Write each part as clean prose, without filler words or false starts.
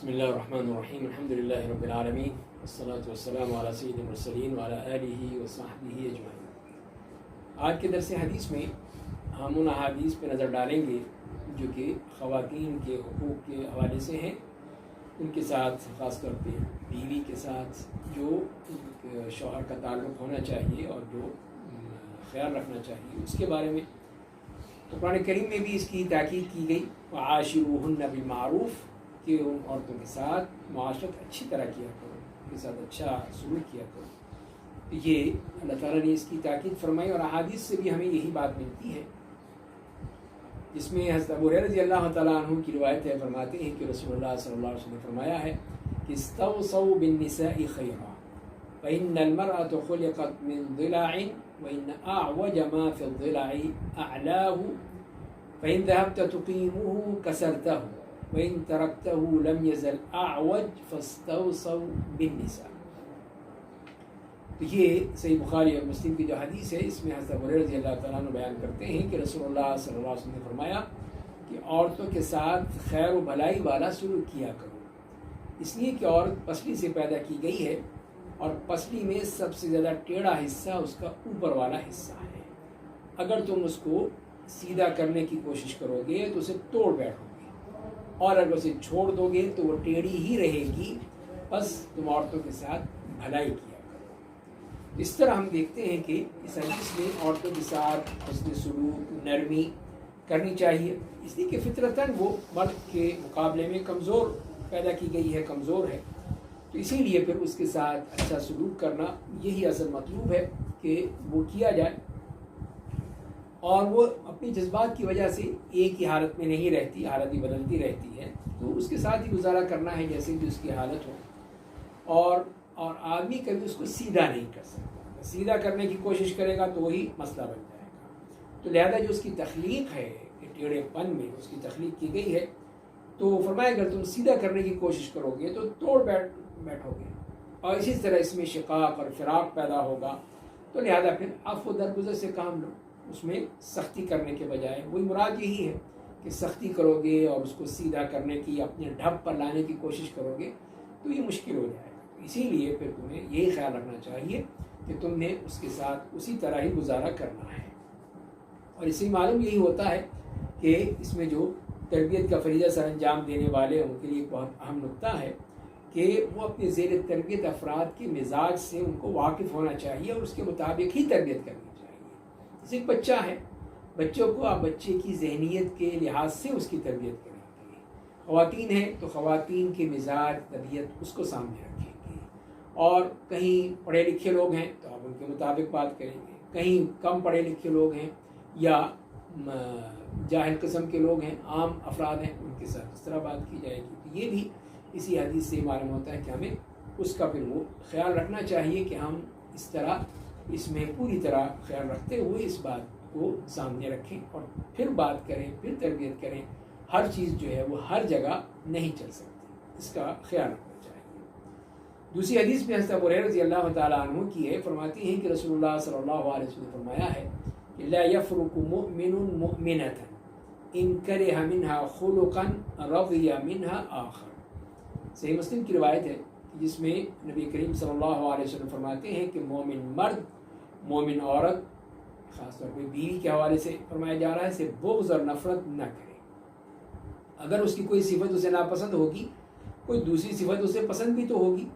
بسم اللہ الرحمن الرحیم الحمد للہ رب العالمین والصلاة والسلام علی سید المرسلین وعلی آلہ وصحبہ اجمعین۔ آج کے درس حدیث میں ہم ان احادیث پہ نظر ڈالیں گے جو کہ خواتین کے حقوق کے حوالے سے ہیں، ان کے ساتھ خاص طور پہ بیوی کے ساتھ جو شوہر کا تعلق ہونا چاہیے اور جو خیال رکھنا چاہیے اس کے بارے میں۔ تو قرآن کریم میں بھی اس کی تاکید کی گئی، وعاشروہن بالمعروف، کہ ان عورتوں کے ساتھ معاشرت اچھی طرح کیا کرو، ان کے ساتھ اچھا سلوک کیا کرو۔ یہ اللہ تعالیٰ نے اس کی تاکید فرمائی، اور احادیث سے بھی ہمیں یہی بات ملتی ہے، جس میں حضرت ابو ہریرہ رضی اللہ تعالیٰ عنہ کی روایت ہے، فرماتے ہیں کہ رسول اللہ صلی اللہ علیہ وسلم نے فرمایا ہے کہ استوصوا بالنساء خیرا فإن المرأة خلقت من ضلع وإن أعوج ما في الضلع أعلاه فإن ذهبت تقيمه كسرته وَإِن تَرَكْتَهُ لَمْ يَزَلْ أَعْوَجْ فَاسْتَوْصَوْا بِالنِّسَاءِ۔ تو یہ صحیح بخاری اور مسلم کی جو حدیث ہے، اس میں حضرت ابو ہریرہ رضی اللہ تعالیٰ عنہ بیان کرتے ہیں کہ رسول اللہ صلی اللہ علیہ وسلم نے فرمایا کہ عورتوں کے ساتھ خیر و بھلائی والا سلوک کیا کرو، اس لیے کہ عورت پسلی سے پیدا کی گئی ہے، اور پسلی میں سب سے زیادہ ٹیڑھا حصہ اس کا اوپر والا حصہ ہے۔ اگر تم اس کو سیدھا کرنے کی کوشش کرو گے تو اسے توڑ بیٹھو گے، اور اگر اسے چھوڑ دو گے تو وہ ٹیڑھی ہی رہے گی، بس تم عورتوں کے ساتھ بھلائی کیا کرو۔ اس طرح ہم دیکھتے ہیں کہ اس حدیث میں عورتوں کے ساتھ حسن سلوک، نرمی کرنی چاہیے، اس لیے کہ فطرتاً وہ مرد کے مقابلے میں کمزور پیدا کی گئی ہے، کمزور ہے، تو اسی لیے پھر اس کے ساتھ اچھا سلوک کرنا یہی اصل مطلوب ہے کہ وہ کیا جائے، اور وہ اپنی جذبات کی وجہ سے ایک ہی حالت میں نہیں رہتی، حالت ہی بدلتی رہتی ہے، تو اس کے ساتھ ہی گزارا کرنا ہے جیسے بھی اس کی حالت ہو، اور آدمی کبھی اس کو سیدھا نہیں کر سکتا، سیدھا کرنے کی کوشش کرے گا تو وہی مسئلہ بن جائے گا۔ تو لہذا جو اس کی تخلیق ہے کہ ٹیڑھے پن میں اس کی تخلیق کی گئی ہے، تو فرمایا اگر تم سیدھا کرنے کی کوشش کرو گے تو توڑ بیٹھو گے، اور اسی طرح اس میں شقاق اور فراق پیدا ہوگا، تو لہذا پھر عفو درگزر سے کام لو، اس میں سختی کرنے کے بجائے۔ وہی مراد یہی ہے کہ سختی کرو گے اور اس کو سیدھا کرنے کی، اپنے ڈھب پر لانے کی کوشش کرو گے تو یہ مشکل ہو جائے گا۔ اسی لیے پھر تمہیں یہی خیال رکھنا چاہیے کہ تم نے اس کے ساتھ اسی طرح ہی گزارا کرنا ہے، اور اسی معلوم یہی ہوتا ہے کہ اس میں جو تربیت کا فریضہ سر انجام دینے والے ان کے لیے ایک بہت اہم نقطہ ہے کہ وہ اپنے زیر تربیت افراد کے مزاج سے ان کو واقف ہونا چاہیے، اور اس کے مطابق ہی تربیت کرنی چاہیے۔ جیسے ایک بچہ ہے، بچوں کو آپ بچے کی ذہنیت کے لحاظ سے اس کی تربیت کریں گے، خواتین ہیں تو خواتین کے مزاج، طبیعت اس کو سامنے رکھیں گے، اور کہیں پڑھے لکھے لوگ ہیں تو آپ ان کے مطابق بات کریں گے، کہیں کم پڑھے لکھے لوگ ہیں یا جاہل قسم کے لوگ ہیں، عام افراد ہیں، ان کے ساتھ اس طرح بات کی جائے گی۔ تو یہ بھی اسی حدیث سے معلوم ہوتا ہے کہ ہمیں اس کا پھر وہ خیال رکھنا چاہیے کہ ہم اس طرح اس میں پوری طرح خیال رکھتے ہوئے اس بات کو سامنے رکھیں اور پھر بات کریں، پھر تربیت کریں۔ ہر چیز جو ہے وہ ہر جگہ نہیں چل سکتی، اس کا خیال رکھنا چاہیے۔ دوسری حدیث میں حضرت ابو ہریرہ رضی اللہ تعالیٰ عنہ کی ہے، فرماتی ہیں کہ رسول اللہ صلی اللہ علیہ وسلم نے فرمایا ہے کہ لا يفرق مؤمن مؤمنة ان کرہ منها خلقا رضی منها آخر۔ صحیح مسلم کی روایت ہے جس میں نبی کریم صلی اللہ علیہ وسلم فرماتے ہیں کہ مومن مرد، مومن عورت، خاص طور پہ بیوی کے حوالے سے فرمایا جا رہا ہے، اسے بغض اور نفرت نہ کرے۔ اگر اس کی کوئی صفت اسے ناپسند ہوگی، کوئی دوسری صفت اسے پسند بھی تو ہوگی،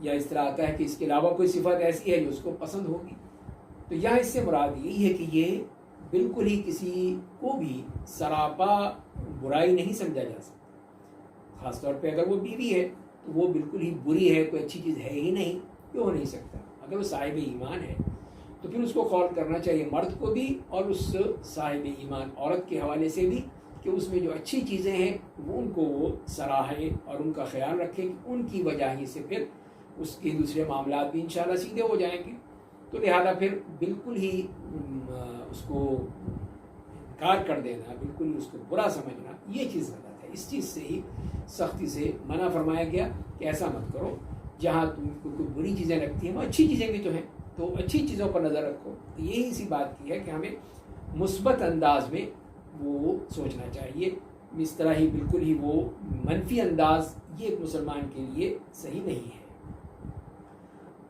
یا اس طرح آتا ہے کہ اس کے علاوہ کوئی صفت ایسی ہے جو اس کو پسند ہوگی، تو یہاں اس سے مراد یہی ہے کہ یہ بالکل ہی کسی کو بھی سراپا برائی نہیں سمجھا جا سکتا۔ خاص طور پہ اگر وہ بیوی ہے تو وہ بالکل ہی بری ہے، کوئی اچھی چیز ہے ہی نہیں، یہ ہو نہیں سکتا۔ اگر وہ صاحب ایمان ہے تو پھر اس کو قول کرنا چاہیے، مرد کو بھی اور اس صاحب ایمان عورت کے حوالے سے بھی، کہ اس میں جو اچھی چیزیں ہیں وہ ان کو وہ سراہے اور ان کا خیال رکھے، کہ ان کی وجہ ہی سے پھر اس کے دوسرے معاملات بھی انشاءاللہ سیدھے ہو جائیں گے۔ تو لہذا پھر بالکل ہی اس کو انکار کر دینا، بالکل ہی اس کو برا سمجھنا، یہ چیز غلط ہے۔ اس چیز سے ہی سختی سے منع فرمایا گیا کہ ایسا مت کرو۔ جہاں تم کو کوئی بری چیزیں لگتی ہیں وہ اچھی چیزیں بھی تو ہیں، تو اچھی چیزوں پر نظر رکھو۔ یہی سی بات کی ہے کہ ہمیں مثبت انداز میں وہ سوچنا چاہیے اس طرح ہی بالکل ہی وہ منفی انداز یہ ایک مسلمان کے لیے صحیح نہیں ہے،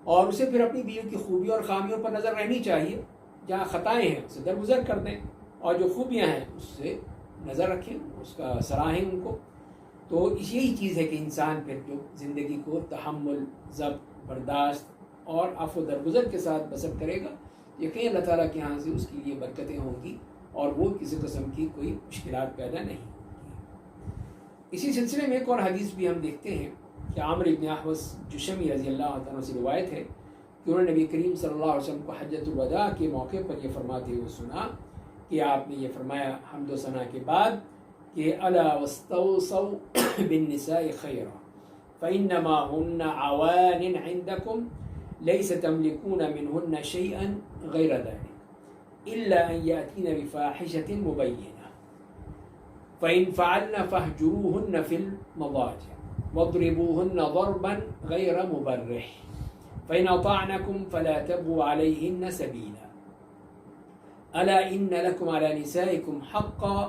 اور اسے پھر اپنی بیوی کی خوبیوں اور خامیوں پر نظر رہنی چاہیے، جہاں خطائیں ہیں اسے درگزر کر دیں، اور جو خوبیاں ہیں اس سے نظر رکھیں، اس کا سراہیں ان کو۔ تو یہی چیز ہے کہ انسان پھر جو زندگی کو تحمل، ضبط، برداشت اور عفو و درگزر کے ساتھ بسر کرے گا، یقین اللہ تعالیٰ کے ہاں سے اس کے لیے برکتیں ہوں گی اور وہ کسی قسم کی کوئی مشکلات پیدا نہیں ہوگی۔ اسی سلسلے میں ایک اور حدیث بھی ہم دیکھتے ہیں کہ عامر بن احوص جشمی رضی اللہ عنہ سے روایت ہے کہ انہوں نے نبی کریم صلی اللہ علیہ وسلم کو حجۃ الوداع کے موقع پر یہ فرماتے ہوئے سنا کہ آپ نے یہ فرمایا حمد و ثنا کے بعد کہ الا واستوصوا بالنساء خیرا فانما هن عوان عندكم ليس تملكون منهن شيئا غير ذلك الا ان ياتين بفاحشة مبينة فان فعلن فاهجروهن في المضاجع واضربوهن ضربا غير مبرح فإن أطعنكم فلا تبغوا عليهن سبيلا ألا إن لكم على نسائكم حقا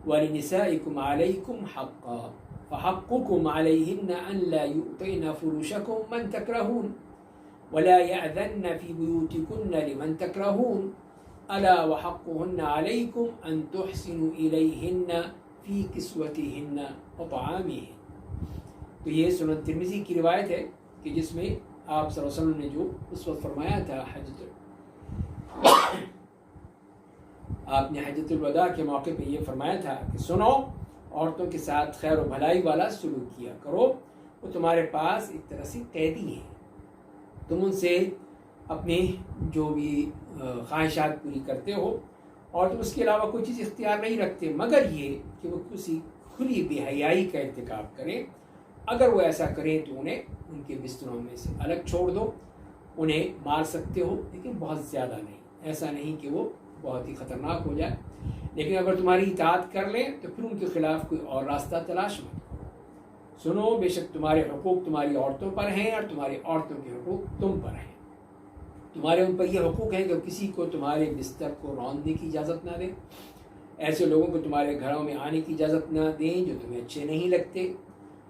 ولنسائكم عليكم حقا فحقكم عليهن أن لا يؤطين فرشكم من تكرهون ولا يأذن في بيوتكن لمن تكرهون ألا وحقهن عليكم أن تحسنوا إليهن في كسوتهن وطعامهن۔ تو یہ سنن ترمذی کی روایت ہے کہ جس میں آپ صلی اللہ علیہ وسلم نے جو اس وقت فرمایا تھا آپ نے حجۃ الوداع کے موقع پہ یہ فرمایا تھا کہ سنو، عورتوں کے ساتھ خیر و بھلائی والا سلوک کیا کرو، وہ تمہارے پاس ایک طرح سے قیدی ہیں، تم ان سے اپنی جو بھی خواہشات پوری کرتے ہو اور تم اس کے علاوہ کوئی چیز اختیار نہیں رکھتے مگر یہ کہ وہ کسی کھلی بے حیائی کا ارتکاب کریں۔ اگر وہ ایسا کریں تو انہیں ان کے بستروں میں سے الگ چھوڑ دو، انہیں مار سکتے ہو لیکن بہت زیادہ نہیں، ایسا نہیں کہ وہ بہت ہی خطرناک ہو جائے، لیکن اگر تمہاری اطاعت کر لیں تو پھر ان کے خلاف کوئی اور راستہ تلاش مت کرو۔ سنو، بے شک تمہارے حقوق تمہاری عورتوں پر ہیں اور تمہاری عورتوں کے حقوق تم پر ہیں۔ تمہارے ان پر یہ حقوق ہیں کہ کسی کو تمہارے بستر کو روندنے کی اجازت نہ دیں، ایسے لوگوں کو تمہارے گھروں میں آنے کی اجازت نہ دیں جو تمہیں اچھے نہیں لگتے،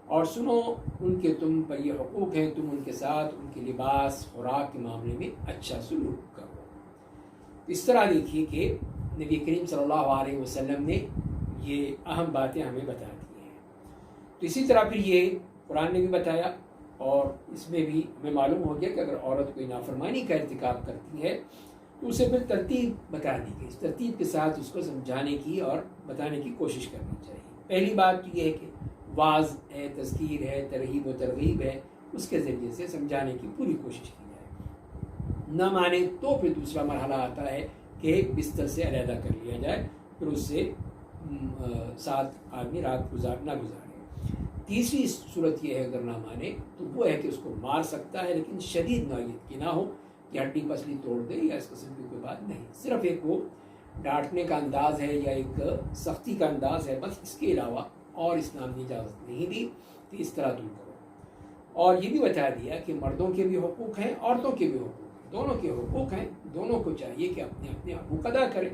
اور سنو ان کے تم پر یہ حقوق ہیں تم ان کے ساتھ ان کے لباس خوراک کے معاملے میں اچھا سلوک کرو۔ اس طرح دیکھیے کہ نبی کریم صلی اللہ علیہ وسلم نے یہ اہم باتیں ہمیں بتا دی ہیں۔ تو اسی طرح پھر یہ قرآن نے بھی بتایا، اور اس میں بھی ہمیں معلوم ہو گیا کہ اگر عورت کوئی نافرمانی کا ارتکاب کرتی ہے تو اسے پھر ترتیب بتا دی گئی، اس ترتیب کے ساتھ اس کو سمجھانے کی اور بتانے کی کوشش کرنی چاہیے۔ پہلی بات تو یہ ہے کہ واعظ ہے، تذکیر ہے، ترغیب و ترغیب ہے، اس کے ذریعے سے سمجھانے کی پوری کوشش کی جائے، نہ مانے تو پھر دوسرا مرحلہ آتا ہے کہ بستر سے علیحدہ کر لیا جائے، پھر اس سے ساتھ آدمی رات نہ گزارے۔ تیسری صورت یہ ہے اگر نہ مانے تو وہ ہے کہ اس کو مار سکتا ہے، لیکن شدید نوعیت کی نہ ہو کہ ہڈی پسلی توڑ دے یا اس قسم کی کوئی بات نہیں، صرف ایک وہ ڈانٹنے کا انداز ہے یا ایک سختی کا انداز ہے، بس اس کے علاوہ اور اسلام نے اجازت نہیں دی کہ اس طرح تم کرو۔ اور یہ بھی بتا دیا کہ مردوں کے بھی حقوق ہیں، عورتوں کے بھی حقوق ہیں، دونوں کے حقوق ہیں، دونوں کو چاہیے کہ اپنے اپنے حقوق ادا کریں،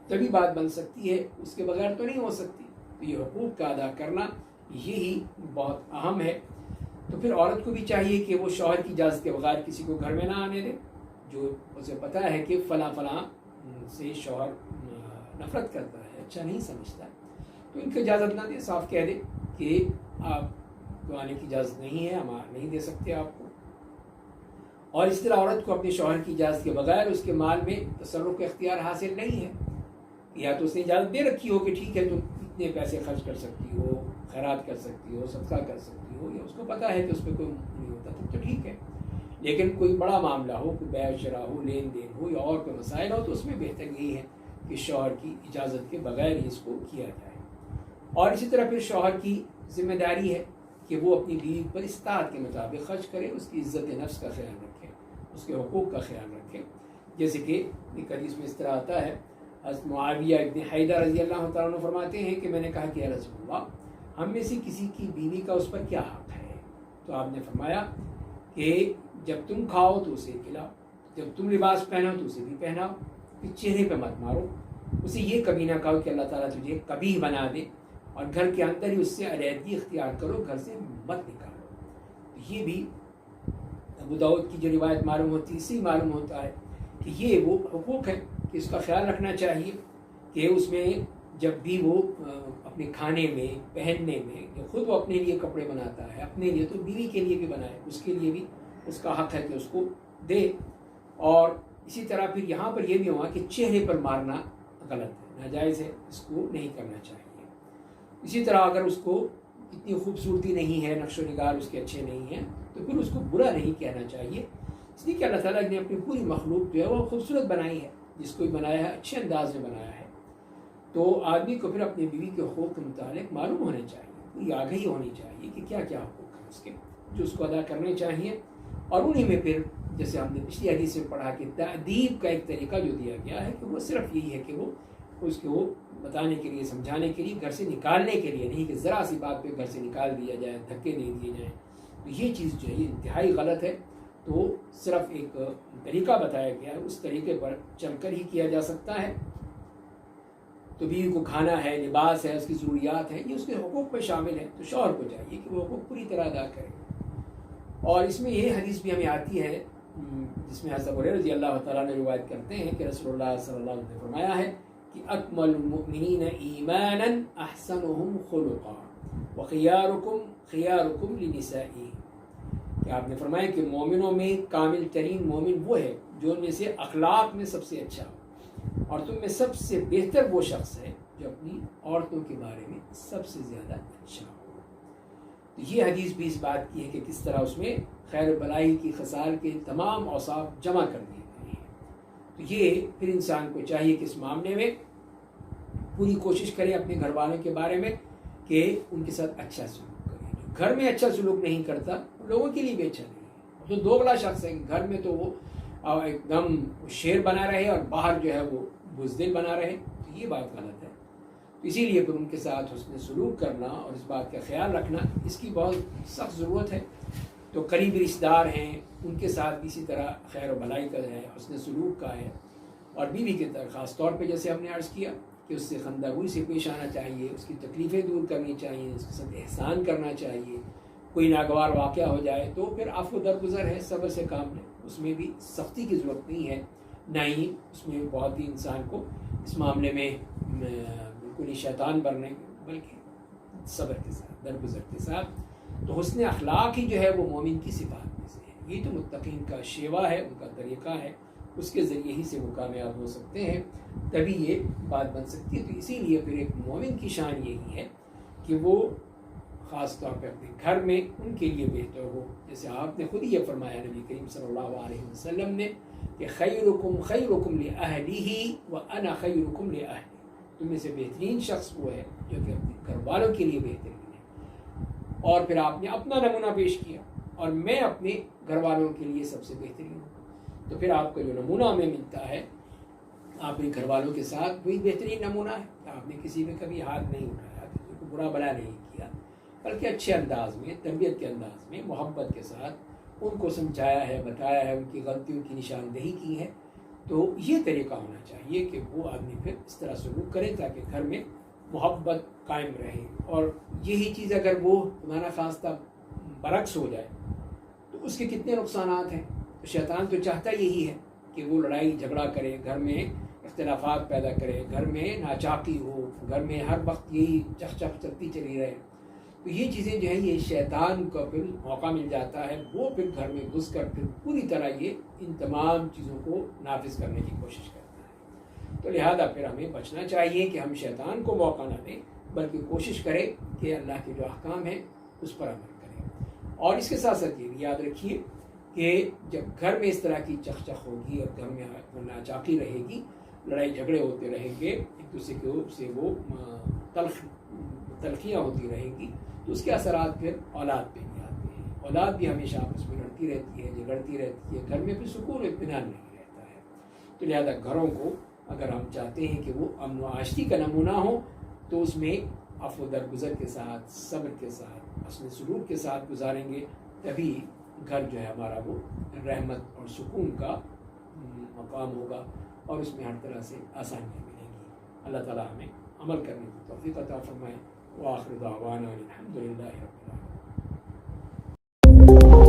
تبھی بات بن سکتی ہے، اس کے بغیر تو نہیں ہو سکتی۔ تو یہ حقوق کا ادا کرنا یہی بہت اہم ہے۔ تو پھر عورت کو بھی چاہیے کہ وہ شوہر کی اجازت کے بغیر کسی کو گھر میں نہ آنے دے، جو اسے پتہ ہے کہ فلاں فلاں سے شوہر نفرت کرتا ہے، اچھا نہیں سمجھتا، تو ان کو اجازت نہ دے، صاف کہہ دے کہ آپ کو آنے کی اجازت نہیں ہے، ہم نہیں دے سکتے آپ کو۔ اور اس طرح عورت کو اپنے شوہر کی اجازت کے بغیر اس کے مال میں تصرف کا اختیار حاصل نہیں ہے، یا تو اس نے اجازت دے رکھی ہو کہ ٹھیک ہے تم اتنے پیسے خرچ کر سکتی ہو، خیرات کر سکتی ہو، صدقہ کر سکتی ہو، یا اس کو پتہ ہے کہ اس پہ کوئی نہیں ہوتا تو ٹھیک ہے، لیکن کوئی بڑا معاملہ ہو، کوئی بیع و شراء ہو، لین دین ہو یا اور کوئی مسائل ہو، تو اس میں بہتر یہی ہے کہ شوہر کی اجازت کے بغیر ہی اس کو کیا جائے۔ اور اسی طرح پھر شوہر کی ذمہ داری ہے کہ وہ اپنی بیوی پر استطاعت کے مطابق خرچ کرے، اس کی عزت نفس کا خیال رکھے، اس کے حقوق کا خیال رکھے، جیسے کہ ایک حدیث میں اس طرح آتا ہے، حضرت معاویہ ابن حیدر رضی اللہ تعالیٰ عنہ فرماتے ہیں کہ میں نے کہا کہ یا رسول اللہ، ہم میں سے کسی کی بیوی کا اس پر کیا حق ہے؟ تو آپ نے فرمایا کہ جب تم کھاؤ تو اسے کھلاؤ، جب تم لباس پہنو تو اسے بھی پہناؤ، پھر چہرے پہ مت مارو، اسے یہ کبھی نہ کہو کہ اللہ تعالیٰ تجھے کبھی بنا دے، اور گھر کے اندر ہی اس سے علیحدگی اختیار کرو، گھر سے مت نکالو۔ یہ بھی ابو داؤد کی جو روایت معلوم ہوتی ہے، اس سے معلوم ہوتا ہے کہ یہ وہ حقوق ہے کہ اس کا خیال رکھنا چاہیے کہ اس میں جب بھی وہ اپنے کھانے میں، پہننے میں، خود وہ اپنے لیے کپڑے بناتا ہے، اپنے لیے تو بیوی کے لیے بھی بنائے، اس کے لیے بھی اس کا حق ہے کہ اس کو دے۔ اور اسی طرح پھر یہاں پر یہ بھی ہوا کہ چہرے پر مارنا غلط ہے، ناجائز ہے، اس کو نہیں کرنا چاہیے۔ اسی طرح اگر اس کو اتنی خوبصورتی نہیں ہے، نقش و نگار اس کے اچھے نہیں ہیں، تو پھر اس کو برا نہیں کہنا چاہیے، اس لیے کہ اللہ تعالیٰ نے اپنی پوری مخلوق جو ہے وہ خوبصورت بنائی ہے، جس کو بنایا ہے اچھے انداز میں بنایا ہے۔ تو آدمی کو پھر اپنی بیوی کے حقوق کے متعلق معلوم ہونے چاہیے، پوری آگہی ہونی چاہیے کہ کیا کیا حقوق ہیں اس کے، جو اس کو ادا کرنے چاہیے۔ اور انہی میں پھر جیسے ہم نے پچھلی حدیث میں پڑھا کہ تأدیب کا ایک طریقہ جو دیا گیا ہے کہ وہ صرف یہی ہے کہ وہ اس کو بتانے کے لیے، سمجھانے کے لیے، گھر سے نکالنے کے لیے نہیں کہ ذرا سی بات پہ گھر سے نکال دیا جائے، دھکے نہیں دیے جائیں، تو یہ چیز جو ہے یہ انتہائی غلط ہے۔ تو صرف ایک طریقہ بتایا گیا ہے، اس طریقے پر چل کر ہی کیا جا سکتا ہے۔ تو بیوی کو کھانا ہے، لباس ہے، اس کی ضروریات ہیں، یہ اس کے حقوق پہ شامل ہے، تو شوہر کو چاہیے کہ وہ حقوق پوری طرح ادا کرے۔ اور اس میں یہ حدیث بھی ہمیں آتی ہے جس میں حضرت ابو ہریرہ رضی اللہ تعالیٰ نے روایت کرتے ہیں کہ رسول اللہ صلی اللہ علیہ وسلم نے فرمایا ہے کہ اکمل المؤمنین ایمانا احسنهم خلقا وخیارکم خیارکم لنسائهم، کہ آپ نے فرمایا کہ مومنوں میں کامل ترین مومن وہ ہے جو ان میں سے اخلاق میں سب سے اچھا ہو، اور تم میں سب سے بہتر وہ شخص ہے جو اپنی عورتوں کے بارے میں سب سے زیادہ اچھا ہو۔ تو یہ حدیث بھی اس بات کی ہے کہ کس طرح اس میں خیر و بلائی کی خصال کے تمام اوصاف جمع کر دیے گئے ہیں۔ تو یہ پھر انسان کو چاہیے کہ اس معاملے میں پوری کوشش کرے اپنے گھر والوں کے بارے میں کہ ان کے ساتھ اچھا سلوک کرے۔ جو گھر میں اچھا سلوک نہیں کرتا لوگوں کے لیے بھی اچھا نہیں ہے، تو دوگلا شخص ہے کہ گھر میں تو وہ ایک دم شیر بنا رہے اور باہر جو ہے وہ بزدل بنا رہے، تو یہ بات غلط ہے۔ اسی لیے پھر ان کے ساتھ حسن سلوک کرنا اور اس بات کا خیال رکھنا، اس کی بہت سخت ضرورت ہے۔ تو قریبی رشتہ دار ہیں، ان کے ساتھ بھی اسی طرح خیر و بھلائی کا ہے، حسن سلوک کا ہے۔ اور بیوی کے خاص طور پہ جیسے ہم نے عرض کیا کہ اس سے خندہ روئی سے پیش آنا چاہیے، اس کی تکلیفیں دور کرنی چاہیے، اس کے ساتھ احسان کرنا چاہیے۔ کوئی ناگوار واقعہ ہو جائے تو پھر عفو درگزر ہے، صبر سے کام لیں، اس میں بھی سختی کی ضرورت نہیں ہے، نہ ہی اس میں بہت ہی انسان کو اس معاملے میں بالکل ہی شیطان بننے، بلکہ صبر کے ساتھ، درگزر کے ساتھ۔ تو حسن اخلاق ہی جو ہے وہ مومن کی صفات میں سے ہے، یہ تو متقین کا شیوا ہے، ان کا طریقہ ہے، اس کے ذریعے ہی سے وہ کامیاب ہو سکتے ہیں، تبھی یہ بات بن سکتی ہے۔ تو اسی لیے پھر ایک مومن کی شان یہی ہے کہ وہ خاص طور پہ اپنے گھر میں ان کے لیے بہتر ہو، جیسے آپ نے خود ہی یہ فرمایا نبی کریم صلی اللہ علیہ وسلم نے کہ خیرکم خیرکم لأہلہ وأنا خیرکم لأہلی، تم میں سے بہترین شخص وہ ہے جو کہ اپنے گھر والوں کے لیے بہترین ہے۔ اور پھر آپ نے اپنا نمونہ پیش کیا، اور میں اپنے گھر والوں کے لیے سب سے بہترین ہوں۔ تو پھر آپ کا جو نمونہ ہمیں ملتا ہے آپ نے گھر والوں کے ساتھ وہی بہترین نمونہ ہے کہ آپ نے کسی میں کبھی ہاتھ نہیں اٹھایا، کسی کو برا بھلا نہیں کیا، بلکہ اچھے انداز میں، تربیت کے انداز میں، محبت کے ساتھ ان کو سمجھایا ہے، بتایا ہے، ان کی غلطیوں کی نشاندہی کی ہے۔ تو یہ طریقہ ہونا چاہیے کہ وہ آدمی پھر اس طرح سلوک کرے تاکہ گھر میں محبت قائم رہے۔ اور یہی چیز اگر وہ خدا خواستہ برعکس ہو جائے تو اس کے کتنے نقصانات ہیں۔ شیطان تو چاہتا یہی ہے کہ وہ لڑائی جھگڑا کرے، گھر میں اختلافات پیدا کرے، گھر میں ناچاقی ہو، گھر میں ہر وقت یہی چخ چخ چلتی چلی رہے۔ تو یہ چیزیں جو ہیں یہ شیطان کو پھر موقع مل جاتا ہے، وہ پھر گھر میں گھس کر پھر پوری طرح یہ ان تمام چیزوں کو نافذ کرنے کی کوشش کرتا ہے۔ تو لہذا پھر ہمیں بچنا چاہیے کہ ہم شیطان کو موقع نہ دیں، بلکہ کوشش کریں کہ اللہ کے جو احکام ہیں اس پر عمل کریں۔ اور اس کے ساتھ ساتھ یہ بھی یاد رکھیے کہ جب گھر میں اس طرح کی چخ چخ ہوگی اور گھر میں ناچاقی رہے گی، لڑائی جھگڑے ہوتے رہیں گے، ایک دوسرے سے وہ تلخیاں ہوتی رہیں گی، تو اس کے اثرات پھر اولاد پہ بھی آتے ہیں۔ اولاد بھی ہمیشہ آپس میں لڑتی رہتی ہے، جھگڑتی رہتی ہے، گھر میں پھر سکون و اطمینان نہیں رہتا ہے۔ تو لہذا گھروں کو اگر ہم چاہتے ہیں کہ وہ امن و عاشقی کا نمونہ ہو تو اس میں عفو درگزر کے ساتھ، صبر کے ساتھ، حسن سلوک کے ساتھ گزاریں گے، تبھی گھر جو ہے ہمارا وہ رحمت اور سکون کا مقام ہوگا، اور اس میں ہر طرح سے آسانیاں ملیں گی۔ اللہ تعالیٰ ہمیں عمل کرنے کی توفیق عطا فرمائے۔ وآخر دعوانا الحمد للہ رب العالمین.